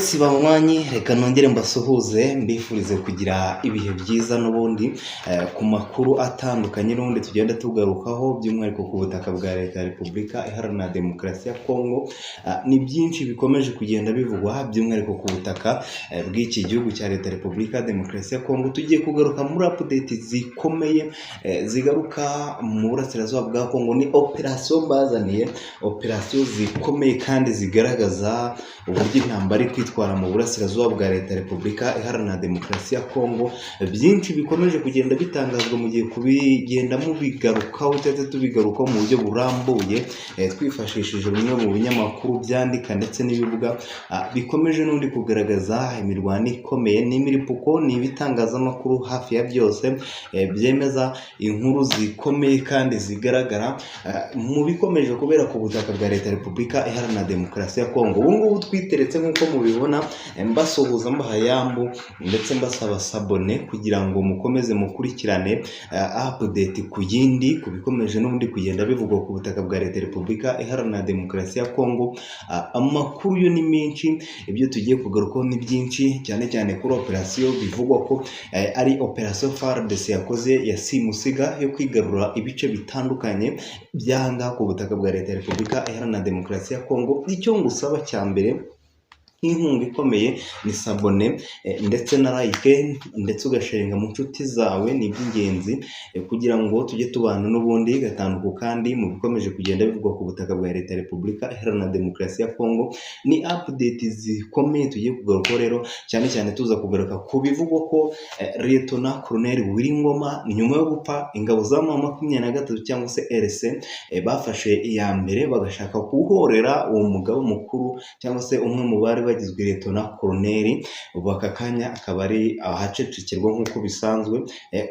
Yes banywanyi reka nongere mbasuhuze mbifurize kugira ibihe byiza n'ubundi ku makuru atandukanye n'ubundi tugenda tugarukaho by'umwihariko ku butaka bwa leta ya Repubulika Iharanira Demokarasi ya Kongo. Ni byinshi bikomeje kugenda bivugwa by'umwihariko ku butaka bw'iki gihugu cya leta ya Repubulika ya Demokarasi ya Kongo. Tugiye kugaruka muri update zikomeye zigaruka mu burasirazuba bwa Kongo. Ni operation bazaniye, operation zikomeye kandi zigaragaza uburyo intambara kwitwara mu burasirazuba bwa leta ya Repubulika Iharanira Demokarasi ya Kongo. Byinshi bikomeje kugenda bitangazwa mu gihe kubigenda mu bigarukaho cyangwa tubigarukaho mu buryo burambuye twifashishije bimwe mu binyamakuru byandika ndetse n'ibivuga bikomeje n'undi kugaragaza imirwano ikomeye n'imiripuko. Ni ibitangazamakuru hafi ya byose byemeza inkuru zikomeye kandi zigaragara mu bikomeje kubera ku butaka bwa leta ya Repubulika Iharanira Demokarasi ya Kongo. Ubu ngubu twiteretse nk'uko mubibona, mbasuhuza mbahayambu ndetse mbasaba sabone kugira ngo mukomeze mukurikirane update ku yindi ku bikomeje n'ubundi kugenda bivugwa ku butaka bwa leta ya Repubulika Iharanira Demokarasi ya Kongo. Amakuru yo ni menshi, ibyo tugiye kugarukaho ni byinshi, cyane cyane kuri operation bivugwa ko ari operation FARDC yakoze ya simusiga yo kwigarura ibice bitandukanye byanga ku butaka bwa leta ya Repubulika Iharanira Demokarasi ya Kongo. Icyo ngusaba cya mbere nk'inkunga ikomeye ni sabone ndetse na like ndetse ugasharinga mu nshuti zawe, ni iby'ingenzi kugira ngo tujye tubana n'ubundi gatanduko kandi mu bikomeje kugenda bivugwa ku butaka bwa leta ya Repubulika Iharanira Demokarasi ya Kongo. Ni update zikomeye tugiye kugaruka rero, cyane cyane tuza kugaruka ku bivugwa ko Lieutenant Colonel Wiringoma nyuma yo gupfa ingabo za M23 cyangwa se RC bafashe iya mbere bagashaka kuhorera uwo mugabo mukuru cyangwa se umwe mu bari bagizwe Lieutenant Colonel. Ubu aka kanya akaba ari ahacecekirwa nk'uko bisanzwe.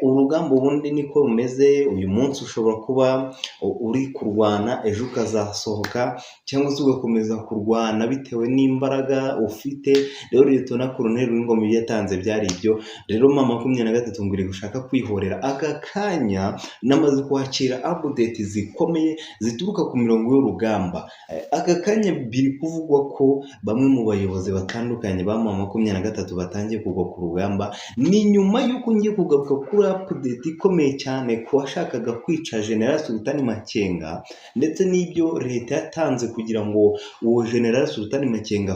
Urugamba ubundi niko rumeze. Uyu munsi ushobora kuba uri kurwana, ejo ukazasohoka cyangwa se ugakomeza kurwana bitewe n'imbaraga ufite. Rero Lieutenant Colonel Wiringoma yatanze byari ibyo. Rero M23 nguri gushaka kwihorera. Aka kanya namaze kwakira update zikomeye zituruka ku mirongo y'urugamba. Aka kanya biri kuvugwa ko bamwe mu bayobozi batandukanye ba M23 batangiye kugwa ku rugamba. Ni nyuma y'uko ngiye kugaruka kuri update ikomeye cyane ko washakaga kwica General Sultan Makenga ndetse n'ibyo leta yatanze kugira ngo uwo General Sultan Makenga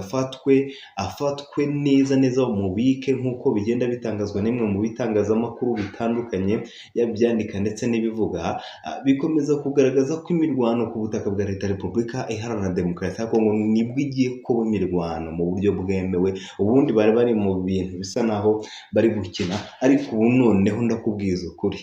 afatwe neza umubike, nk'uko bigenda bitangazwa n'imwe mu bitangazamakuru bitandukanye yabyandika ndetse n'ibivuga. Bikomeza kugaragaza ko imirwano ku butaka bwa leta ya Repubulika Iharanira Demokarasi ya Kongo nibwo igiye kuba imirwano mu buryo bwemewe. Ubundi bari mu bintu bisa naho bari gukina, ariko ubu noneho ndakubwiza ukuri,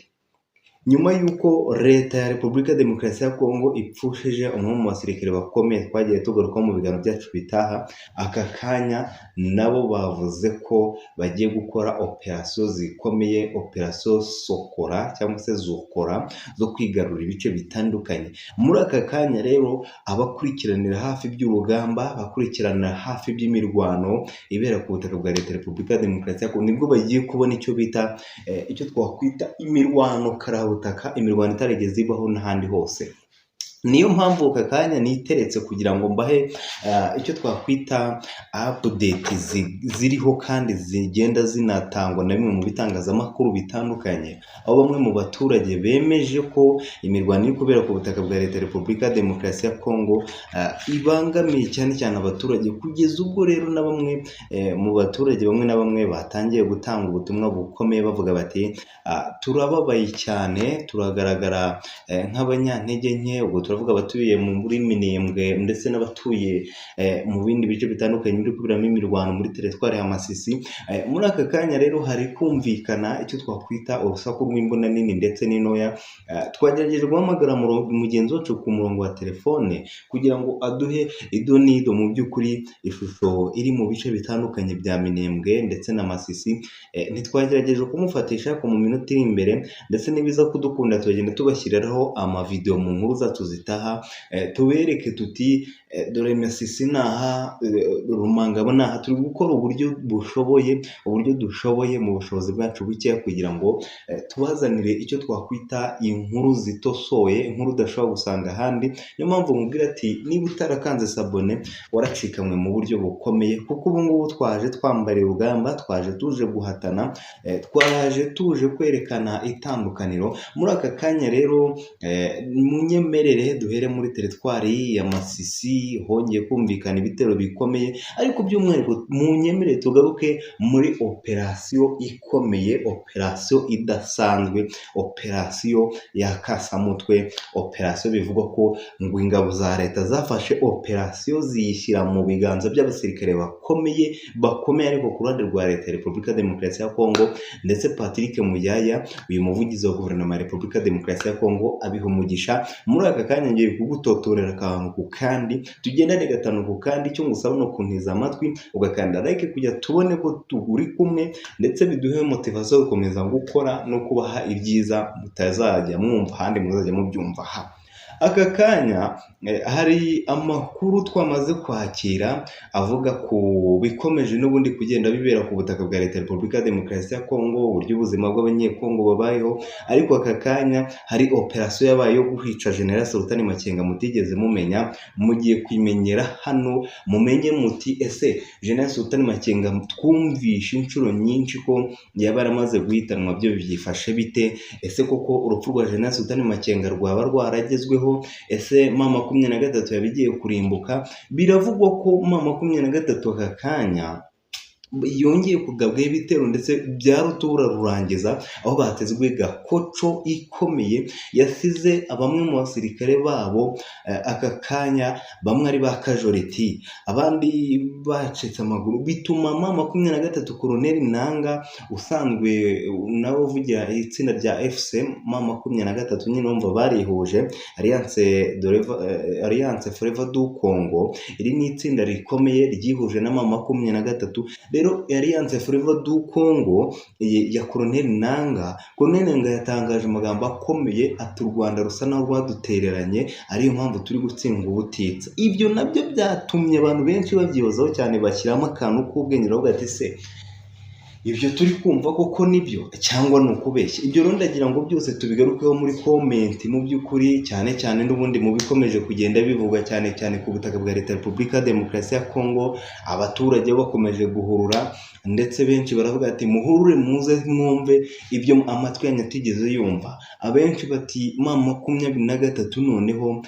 nyuma y'uko leta ya Repubulika Demokarasi ya Kongo ipfushije umwe mu basirikare bakomeye twagiye tugarukaho mu biganiro byacu bitaha, aka kanya nabo bavuze ko bagiye gukora operation zikomeye, operation Sokora cyangwa se Zokora zo kwigarura ibice bitandukanye. Muri aka kanya rero abakurikiranira hafi by'urugamba, bakurikiranira hafi by'imirwano ibera ku butaka bwa leta ya Repubulika Demokarasi ya Kongo nibwo bagiye kubona icyo bita icyo twakwita imirwano karabutaka, imirwano itarigeze ibaho n'ahandi hose. Niyo mpamvu aka kanya niteretse kugira ngo mbahe icyo twakwita update ziriho kandi zigenda zinatangwa na bimwe mu bitangazamakuru bitandukanye, aho bamwe mu baturage bemeje ko imirwano iri kubera ku butaka bwa leta ya Repubulika Demokarasi ya Kongo ibangamiye cyane abaturage, kugeza ubwo rero na bamwe mu baturage bamwe na bamwe batangiye gutanga ubutumwa bukomeye bavuga bati turababaye cyane, turagaragara nk'abanyantege nke. Ubwo turavuga abatuye muri Minembwe ndetse n'abatuye mu bindi bice bitandukanye biri kubiramo imirwano muri teritwari ya Masisi. Muri aka kanya rero hari kumvikana icyo twakwita urusaku rw'imbona nini ndetse n'intoya. Twagerageje guhamagara mugenzi wacu ku murongo wa telefone kugira ngo aduhe idonido mu by'ukuri ishusho iri mu bice bitandukanye bya Minembwe ndetse na Masisi. Ntitwagerageje kumufatisha ko mu minota iri imbere, ndetse nibiza kudukunda tugenda tubashyiriraho amavideo mu nkuru zacu zitaha tubereke tuti dore Masisi naha, Rumangabo naha, turi gukora uburyo dushoboye mu bushobozi bwacu bukeya kugira ngo tubazanire icyo twakwita inkuru zitosoye, inkuru udashobora gusanga ahandi. Niyo mpamvu nkubwira ati niba utarakanze sabone waracikamwe mu buryo bukomeye, kuko ubu ngubu twaje twambariye urugamba, twaje tuje guhatana, twaje tuje kwerekana itandukaniro. Muri aka kanya rero munyemerere duhere muri teritwari ya Masisi, hongeye kumvikana ibitero bikomeye, ariko by'umwihariko munyemerere tugaruke muri operasiyo ikomeye, operasiyo idasanzwe, operasiyo ya kasamutwe, operasiyo bivugwa ko ngo ingabo za leta zafashe operasiyo ziyishyira mu biganza by'abasirikare bakomeye ariko ku ruhande rwa leta ya Repubulika Demokarasi ya Kongo, ndetse Patrick Muyaya, uyu muvugizi wa guverinoma ya Repubulika Demokarasi ya Kongo, abiha umugisha. Muri aka kanya ngiye kugutotorera akantu ku kandi, tugendane gatanu ku kandi. Icyo ngusaba no kuntiza amatwi ugakanda like kugira tubone ko turi kumwe, ndetse biduhe motivation yo gukomeza gukora no kubaha ibyiza mutazajya mwumva ahandi, muzajya mubyumva aha. Aka kanya hari amakuru twamaze kwakira avuga ku bikomeje n'ubundi kugenda bibera ku butaka bwa leta ya Repubulika Demokarasi ya Kongo, uburyo ubuzima bw'abanyekongo babayeho. Ariko aka kanya hari operasiyo yabaye yo guhica General Sultan Makenga mutigeze mumenya, mugiye kwimenyera hano mumenye muti ese General Sultan Makenga twumvishe inshuro nyinshi ko yaba yaramaze guhitanwa, byo byifashe bite? Ese koko urupfu rwa General Sultan Makenga rwaba rwaragezweho? Ese M23 yabigiye kurimbuka? Biravugwa ko M23 aka kanya yongeye kugabwaho ibitero ndetse bya rutura rurangiza, aho batezwe gakoco ikomeye yasize bamwe mu basirikare babo aka kanya, bamwe ari ba casualty, abandi bacitse amaguru, bituma M23 Colonel Nanga usanzwe nawe uvugira itsinda rya FC M23 nyine umva barihuje Alliance Forever du Congo. Iri ni itsinda rikomeye ryihuje na M23. Rero Alliance Forever du Congo ya Colonel Nanga yatangaje amagambo akomeye ati u Rwanda rusa naho rwadutereranye, ariyo mpamvu turi gutsinda ubutitsa. Ibyo nabyo byatumye abantu benshi babyibazaho cyane, bashyiramo akantu k'ubwenge bavuga ati se ibyo turi kumva koko nibyo cyangwa ni ukubeshya? Ibyo rero ndagira ngo byose tubigarukeho muri comment. Mu by'ukuri cyane n'ubundi mu bikomeje kugenda bivugwa cyane ku butaka bwa leta ya Repubulika Demokarasi ya Kongo, abaturage bakomeje guhurura, ndetse benshi baravuga ati muhurure muze mwumve ibyo amatwi yanyu atigeze yumva. Abenshi bati M23 noneho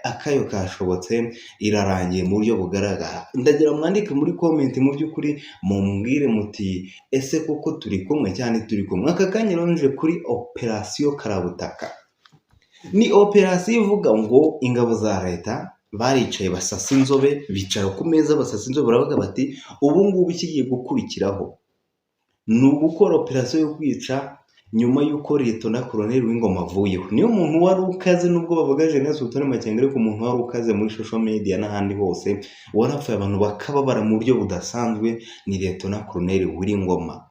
akayo kashobotse, irarangiye mu buryo bugaragara. Ndagira mwandike muri comment mu by'ukuri mumbwire muti ese koko turi kumwe cyane turi kumwe? Aka kanya ronje kuri operasiyo Karabutaka. Ni operasiyo ivuga ngo ingabo za leta baricaye basasa inzobe, bicara ku meza basasa inzobe, baravuga bati ubu ngubu ikigiye gukurikiraho ni ugukora operasiyo yo kwica nyuma y'uko Liyetona Colonel W'Ingoma avuyeho. Niyo muntu wari ukaze, nubwo bavuga General Sultan Makenga, ariko umuntu wari ukaze muri social media n'ahandi hose, warapfuye abantu bakababara mu buryo budasanzwe, ni Liyetona Colonel W'Ingoma.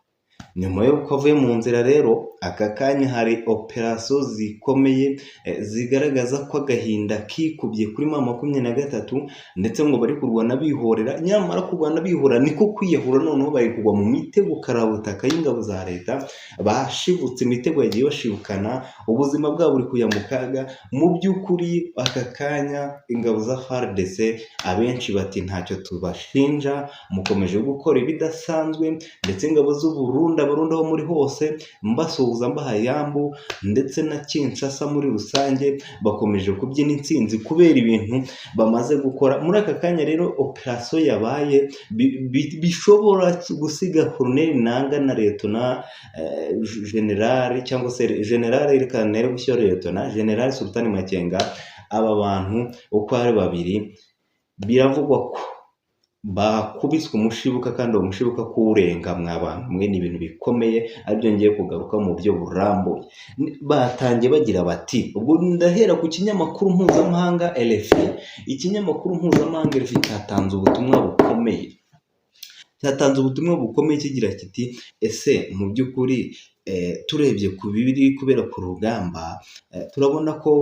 Nyuma y'uko avuye mu nzira rero, aka kanya hari operasiyo zikomeye zigaragaza ko agahinda kikubye kuri M23, ndetse ngo bari kurwana bihorera. Nyamara kurwana bihorera niko kwiyahura, noneho bari kugwa mu mitego karabutaka y'ingabo za leta. Bashibutse imitego yagiye bashibukana, ubuzima bwabo buri kujya mu kaga. Mu by'ukuri aka kanya ingabo za FARDC abenshi bati ntacyo tubashinja, mukomeje gukora ibidasanzwe. Ndetse ingabo z'u Burundi aho muri hose mbasuhuza mbahaye yambu, ndetse na Kinshasa muri rusange bakomeje kubyina intsinzi kubera ibintu bamaze gukora. Muri aka kanya rero operasiyo yabaye bishobora gusiga Colonel Nanga na Liyetona General, cyangwa se General Kanere gushyira Liyetona General Sultan Makenga. Aba bantu uko ari babiri biravugwa ko bakubiswe umushibuka, kandi uwo mushibuka kuwurenga mw'abantu mwe, ni ibintu bikomeye aribyo ngiye kugaruka mu buryo burambuye. Batangiye bagira bati, ubwo ndahera ku kinyamakuru mpuzamahanga RFI. Ikinyamakuru mpuzamahanga RFI cyatanze ubutumwa bukomeye kigira kiti ese mu by'ukuri turebye ku biri kubera ku rugamba, turabona ko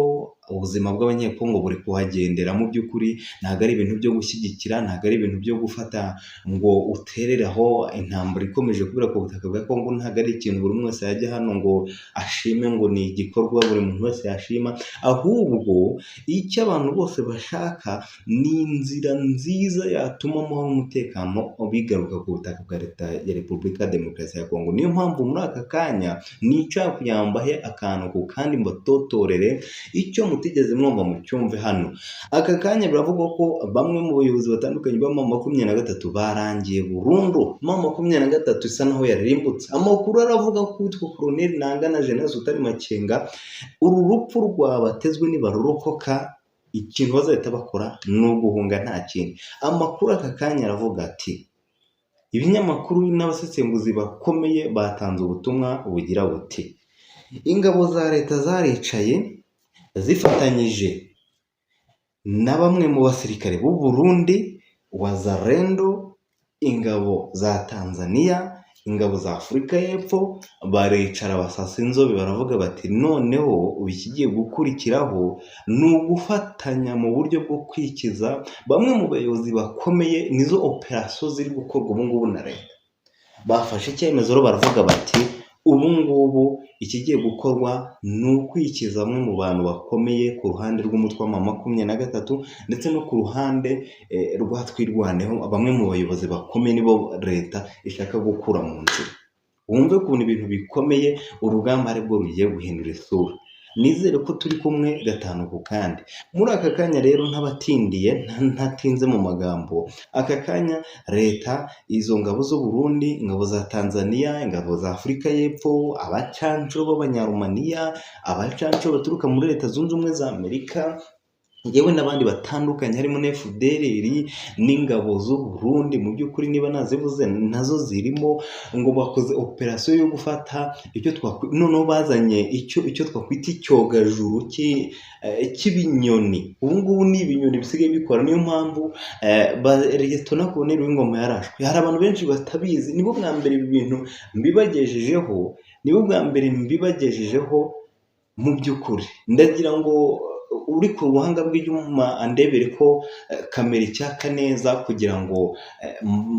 ubuzima bw'abanyekongo buri kuhagendera mu by'ukuri ntabwo ari ibintu byo gushyigikira, ntabwo ari ibintu byo gufata ngo uterere aho intambara ikomeje kubera ku butaka bwa Kongo, ntabwo ari ikintu buri umwe wese yajya hano ngo ashime ngo ni igikorwa buri muntu wese yashima, ahubwo icyo abantu bose bashaka ni inzira nziza yatuma amahoro n'umutekano bigaruka ku butaka bwa leta ya Repubulika ya Demokarasi ya Kongo. Niyo mpamvu muri aka kanya nicara kugira ngo mbahe akantu ku kandi mbatotorere icyo mutigeze mwumva mu cyumve hano. Aka kanya biravugwa ko bamwe mu bayobozi batandukanye ba M23 barangiye burundu. M23 isa naho yaririmbutse. Amakuru aravuga ko witwa Colonel Nangana Jeunesse Utari Makenga uru rupfu rwabatezwe nibarurokoka ikintu bazahita bakora ni uguhunga nta kindi. Amakuru aka kanya aravuga ati ibinyamakuru n'abasesenguzi bakomeye batanze ubutumwa bugira buti ingabo za leta zaricaye zifatanyije na bamwe mu basirikare b'u Burundi, Wazalendo, ingabo za Tanzania, ingabo za Afurika y'Epfo, baricara basasa inzobe baravuga bati noneho ikigiye gukurikiraho ni ugufatanya mu buryo bwo kwikiza bamwe mu bayobozi bakomeye. Nizo operasiyo ziri gukorwa ubu ngubu na leta. Bafashe icyemezo rero baravuga bati ubu ngubu ikigiye gukorwa ni ukwikiza bamwe mu bantu bakomeye ku ruhande rw'umutwe wa M23 ndetse no ku ruhande rwa Twirwaneho. Bamwe mu bayobozi bakomeye nibo leta ishaka gukura mu nzira. Wumve ukuntu ibintu bikomeye urugamba aribwo rugiye guhindura isura. Nizere ko turi kumwe gatanu ku kandi. Muri aka kanya rero ntabatindiye ntatinze mu magambo, aka kanya leta izo ngabo z'u Burundi, ingabo za Tanzania, ingabo za Afurika y'Epfo, abacanco b'abanyarumaniya, abacanco baturuka muri leta zunze ubumwe za Amerika, yewe n'abandi batandukanye harimo na FDLR n'ingabo z'u Burundi. Mu by'ukuri niba nazivuze nazo zirimo, ngo bakoze operasiyo yo gufata icyo noneho bazanye icyo twakwita icyogajuru cy'ibinyoni. Ubu ngubu ni ibinyoni bisigaye bikora. Niyo mpamvu Liyetona Koloneli w'ingoma yarashwe. Hari abantu benshi batabizi, nibo bwa mbere ibi bintu mbibagejejeho mu by'ukuri. Ndagira ngo uri ku buhanga bw'ibyuma andebere ko kamera icyaka neza kugira ngo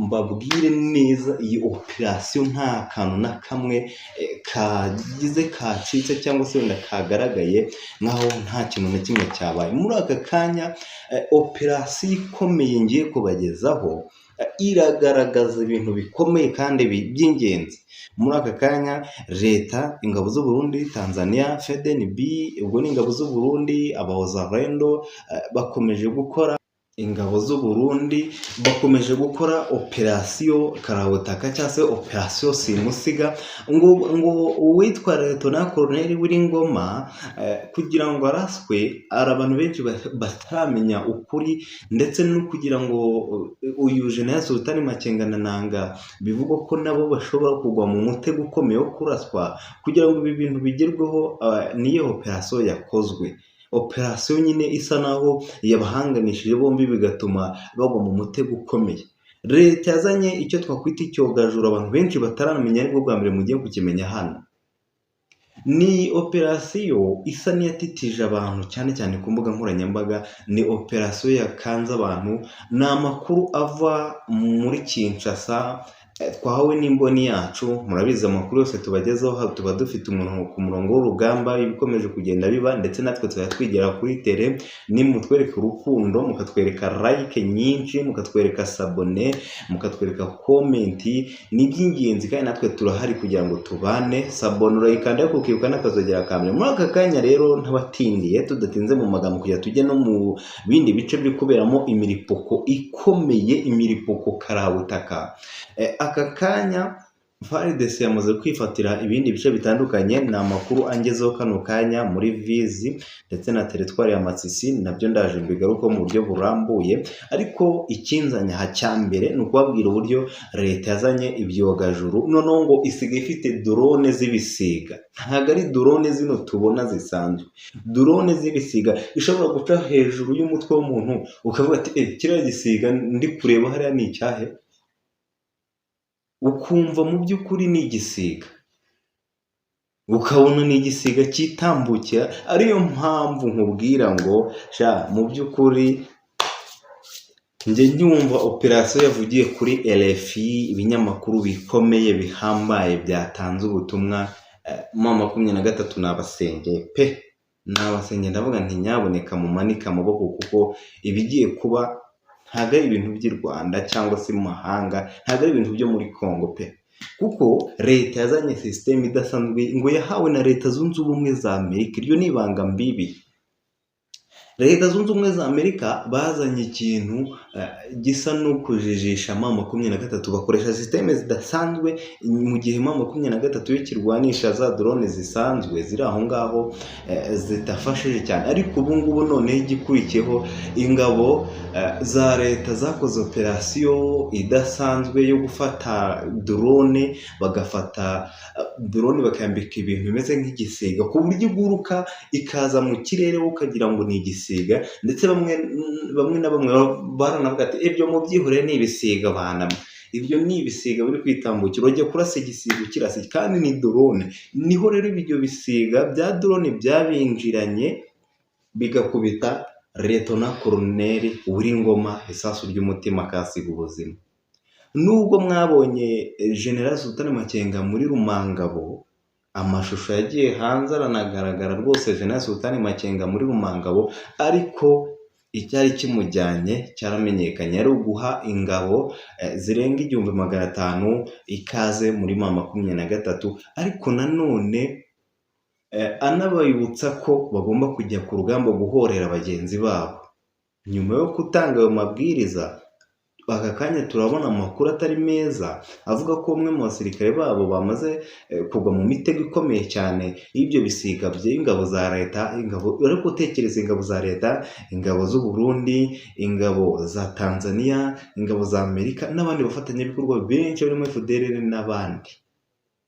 mbabwire neza iyi operasiyo nta kantu na kamwe kacitse cyangwa se wenda kagaragaye nkaho nta kintu na kimwe cyabaye. Muri aka kanya operasiyo ikomeye ngiye kubagezaho iragaragaza ibintu bikomeye kandi by'ingenzi. Muri aka kanya leta, ingabo z'u Burundi, Tanzania, FDNB, ubwo ni ingabo z'u Burundi, Wazalendo bakomeje gukora operasiyo karabutaka cyangwa se operasiyo simusiga. ngo uwitwa Liyetona Koloneli w'ingoma kugira ngo araswe, hari abantu benshi bataramenya ukuri, ndetse no kugira ngo uyu Jeunesse Utari Makenga na Nanga bivugwa ko nabo bashobora kugwa mu mutego ukomeye wo kuraswa. Kugira ngo ibi bintu bigerweho niyo operasiyo yakozwe. Operasiyo nyine isa naho yabahanganishije bombi bigatuma bagwa mu mutego ukomeye. Leta yazanye icyo twakwita icyogajuru abantu benshi bataramenya, aribwo bwa mbere mugiye kukimenya hano. Ni operasiyo isa n'iyatitije abantu cyane cyane ku mbuga nkoranyambaga. Ni operasiyo yakanze abantu. Ni amakuru ava muri Kinshasa twahawe n'imboni yacu. Murabizi amakuru yose tubagezaho tuba dufite umuntu ku murongo w'urugamba, ibikomeje kugenda biba, ndetse natwe twigera kuri tele. Nimutwereka urukundo, mukatwereka like nyinshi, mukatwereka sabone, mukatwereka komenti, ni by'ingenzi kandi natwe turahari kugira ngo tubane. Sabone urayikanda ariko ukibuka n'akazogera kamwe. Muri aka kanya rero ntabatindiye tudatinze mu magambo kujya tujye no mu bindi bice biri kuberamo imiripuko ikomeye, imiripuko karabutaka. Aka kanya FARDC yamaze kwifatira ibindi bice bitandukanye. Ni amakuru angezeho kano kanya muri Vizi ndetse na teritwari ya Masisi, nabyo ndaje mbigaruka mu buryo burambuye. Ariko ikinzanya cyambere ni ukubabwira uburyo leta yazanye ibyogajuru, noneho ngo isigaye ifite drone z'ibisiga. Ntabwo ari drone zino tubona zisanzwe, drone z'ibisiga ishobora guca hejuru y'umutwe w'umuntu ukavuga ati kiriya gisiga ndi kureba hariya ni icyahe, ukumva mu by'ukuri ni igisiga. ukabona ni igisiga cyitambukira, ariyo mpamvu nkubwira ngo sha mu by'ukuri njye nyumva operasiyo yavugiye kuri RFI, ibinyamakuru bikomeye bihambaye byatanze ubutumwa, M23 nabasengeye pe, nabasengeye ndavuga nti nyaboneka mumanike amaboko, kuko ibigiye kuba ntabwo ari ibintu by'i Rwanda cyangwa se mu mahanga, ntabwo ari ibintu byo muri Congo pe, kuko leta yazanye sisiteme idasanzwe ngo yahawe na Leta Zunze Ubumwe za Amerika. Iryo ni ibanga mbibi. Leta Zunze Ubumwe za Amerika bazanye ikintu gisa no kujijisha M23, bakoresha sisiteme zidasanzwe, mu gihe M23 yo kirwanisha za drone zisanzwe ziri aho ngaho zidafashije cyane. Ariko ubu ngubu noneho igikurikiyeho, ingabo za leta zakoze operasiyo idasanzwe yo gufata drone, bagafata drone bakambika ibintu bimeze nk'igisiga, ku buryo iguruka ikaza mu kirere ukagira ngo ni igisiga, ndetse bamwe na bamwe baranavuga ati ibyo mu byihorere ni ibisiga bana, ibyo ni ibisiga biri kwitambukira, ujya kurasa igisiga ukirasa kandi ni drone. Niho rero ibyo bisiga bya drone byabinjiranye bigakubita Liyetona Koloneli Uwiringoma isasu ry'umutima akasiga ubuzima. Nubwo mwabonye General Sultan Makenga muri Rumangabo, amashusho yagiye hanze aranagaragara rwose General Sultan Makenga muri Rumangabo, ariko icyari kimujyanye cyaramenyekanye, ari uguha ingabo zirenga 1500 ikaze muri M23, ariko nanone anabayibutsa ko bagomba kujya ku rugamba guhorera bagenzi babo. Nyuma yo gutanga ayo mabwiriza, aka kanya turabona amakuru atari meza avuga ko umwe mu basirikare babo bamaze kugwa mu mitego ikomeye cyane y'ibyo bisiga by'ingabo za leta. Ingabo ariko utekereza ingabo za leta, ingabo z'u Burundi, ingabo za Tanzania, ingabo za Amerika n'abandi bafatanyabikorwa benshi barimo FDLR n'abandi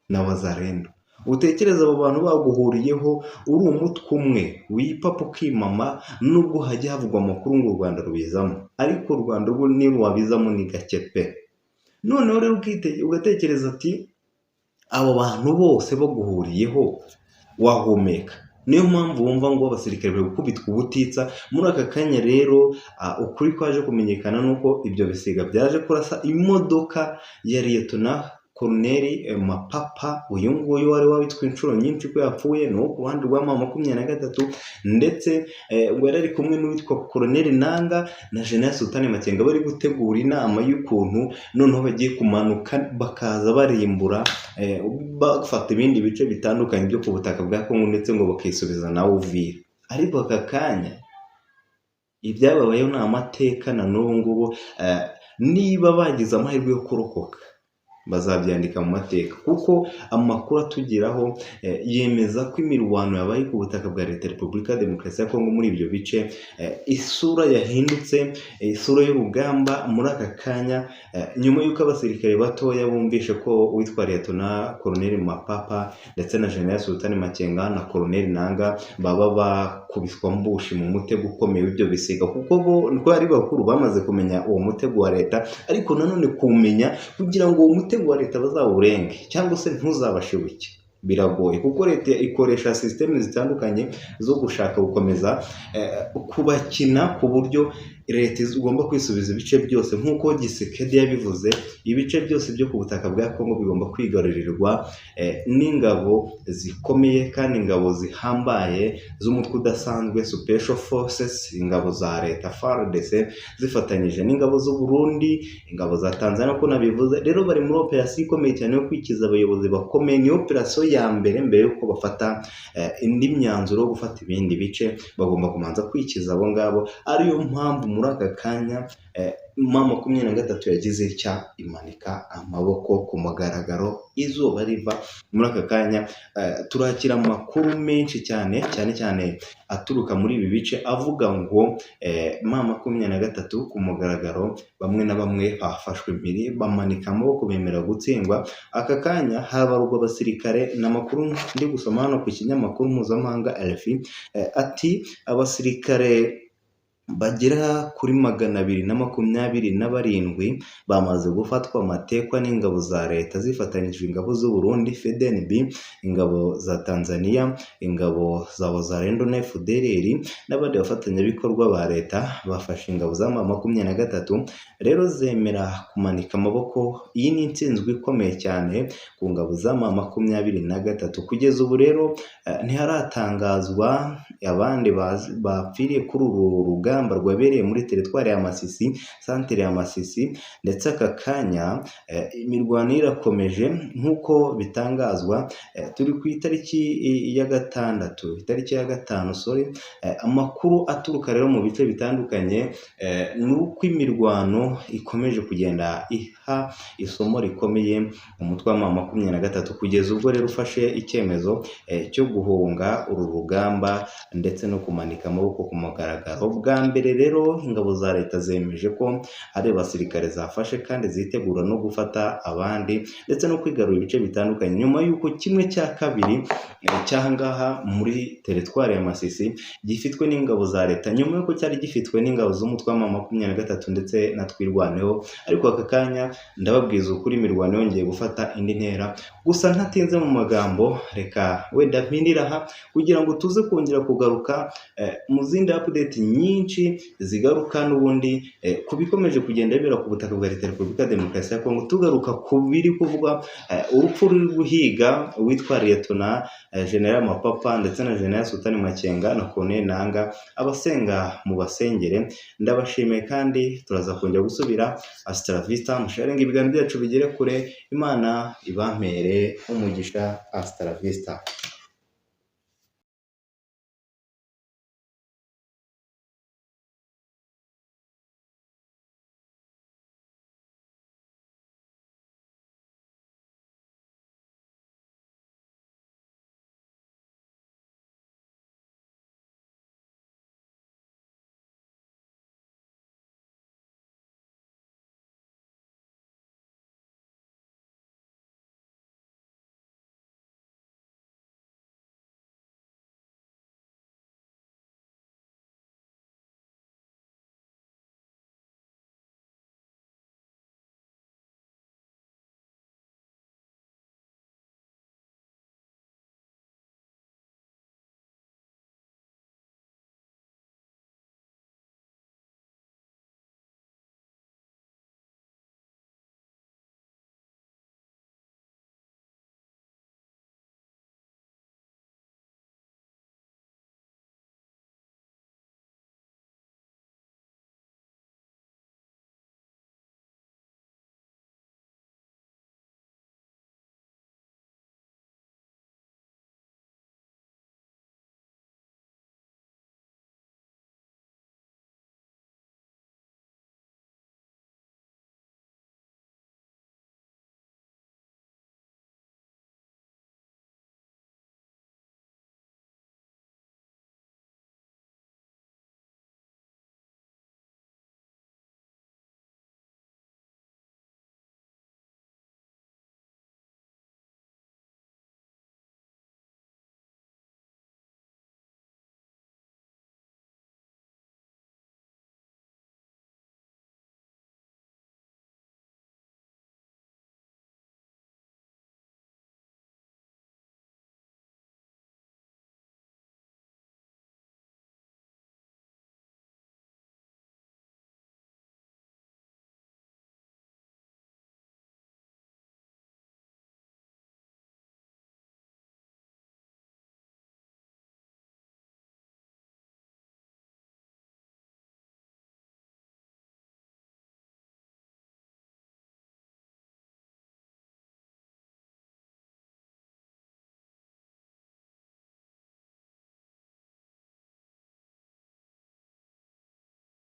n'abazarendo. Utekereza abo bantu baguhuriyeho uri umutwe umwe wipapa ukimama, nubwo hajya havugwa amakuru ngo u Rwanda rubizamo, ariko u Rwanda rwo niba wabizamo ni gake pe. Noneho rero ugatekereza ati abo bantu bose baguhuriyeho wahumeka. Niyo mpamvu wumva ngo abasirikare bari gukubitwa ubutitsa muri aka kanya. Rero ukuri kwaje kumenyekana nuko ibyo bisiga byaje kurasa imodoka ya Liyetona Koloneli Mapapa, uyu nguyu wari wabitswe inshuro nyinshi ko yapfuye, no ku ruhande rwa M23, ndetse ngo yari ari kumwe n'uwitwa Koloneli Nanga na General Sultan Makenga, bari gutegura inama y'ukuntu noneho bagiye kumanuka bakaza barimbura, bafata ibindi bice bitandukanye byo ku butaka bwa Kongo, ndetse ngo bakisubiza na Uvira. Ariko aka kanya ibyababayeho ni amateka, na n'ubu ngubu niba bagize amahirwe yo kurokoka bazabyandika mu mateka, kuko amakuru atugeraho yemeza ko imirwano yabaye ku butaka bwa Leta ya Repubulika ya Demokarasi ya Kongo muri ibyo bice, isura yahindutse, isura y'urugamba muri aka kanya, nyuma y'uko abasirikare batoya bumvishe ko witwa Liyetona Koloneli Mapapa ndetse na General Sultan Makenga na Koloneli Nanga baba bakubiswa mbushi mu mutego ukomeye w'ibyo bisiga, kuko bo ari bakuru bamaze kumenya uwo mutego wa leta, ariko nanone kumenya kugira ngo uwo mutego wa leta bazawurenge cyangwa se ntuzabashibuke biragoye, kuko leta ikoresha sisiteme zitandukanye zo gushaka gukomeza kubakina ku buryo leta igomba kwisubiza ibice byose. Nk'uko Gisekedi yabivuze, ibice byose byo ku butaka bwa Kongo bigomba kwigarurirwa n'ingabo zikomeye kandi ingabo zihambaye z'umutwe udasanzwe Special Forces, ingabo za leta FARDC zifatanyije n'ingabo z'u Burundi, ingabo za Tanzania ko nabivuze. Rero bari muri operasiyo ikomeye cyane yo kwikiza abayobozi bakomeye. Ni operasiyo ya mbere yuko bafata indi myanzuro yo gufata ibindi bice, bagomba kumanza kwikiza abo ngabo. Ariyo mpamvu muri aka kanya M23 yagize icya imanika amaboko ku mugaragaro, izuba riva. Muri aka kanya turakira amakuru menshi cyane aturuka muri ibi bice avuga ngo M23 ku mugaragaro bamwe na bamwe bafashwe impiri, bamanika amaboko, bemera gutsindwa. Aka kanya habarurwa abasirikare, n'amakuru ndi gusoma hano ku kinyamakuru mpuzamahanga RFI, ati abasirikare bagera kuri 227 bamaze gufatwa amatekwa n'ingabo za leta zifatanyije ingabo z'u Burundi FDNB, ingabo za Tanzania, ingabo za Wazalendo na FDLR n'abandi bafatanyabikorwa ba leta bafashe ingabo za M23 rero zemera kumanika amaboko. Iyi ni intsinzwi ikomeye cyane ku ngabo za M23. Kugeza ubu rero ntiharatangazwa abandi bapfiriye kuri uru rugamba rwabereye muri teritwari ya Masisi, santere ya Masisi, ndetse aka kanya imirwano irakomeje nk'uko bitangazwa. Turi ku itariki ya gatanu, amakuru aturuka rero mu bice bitandukanye ni uko imirwano ikomeje kugenda iha isomo rikomeye umutwe wa M23 kugeza ubwo rero ufashe icyemezo cyo guhunga uru rugamba ndetse no kumanika amaboko ku mugaragaro. Bwa mbere rero ingabo za leta zemeje ko ari abasirikare zafashe kandi zitegura no gufata abandi ndetse no kwigarura ibice bitandukanye, nyuma y'uko 1/2 cyahangaha muri teritwari ya Masisi gifitwe n'ingabo za leta, nyuma y'uko cyari gifitwe n'ingabo z'umutwe wa M23 ndetse na twirwaneho. Ariko aka kanya ndababwiza ukuri imirwano yongeye gufata indi ntera. Gusa ntatinze mu magambo, reka wenda mpindira aha kugira ngo tuze kongera kugaruka mu zindi update nyinshi zigaruka n'ubundi ku bikomeje kugenda bibera ku butaka bwa Leta ya Repubulika ya Demokarasi ya Kongo, tugaruka ku biri kuvuga urupfu ruri guhiga witwa Liyetona General Mapapa ndetse na General Sultani Makenga na Colonel Nanga. Abasenga mu basengere, ndabashimiye kandi turaza kongera gusubira. Hasta la vista, musharinga ibiganiro byacu bigere kure. Imana ibampere umugisha. Hasta la vista.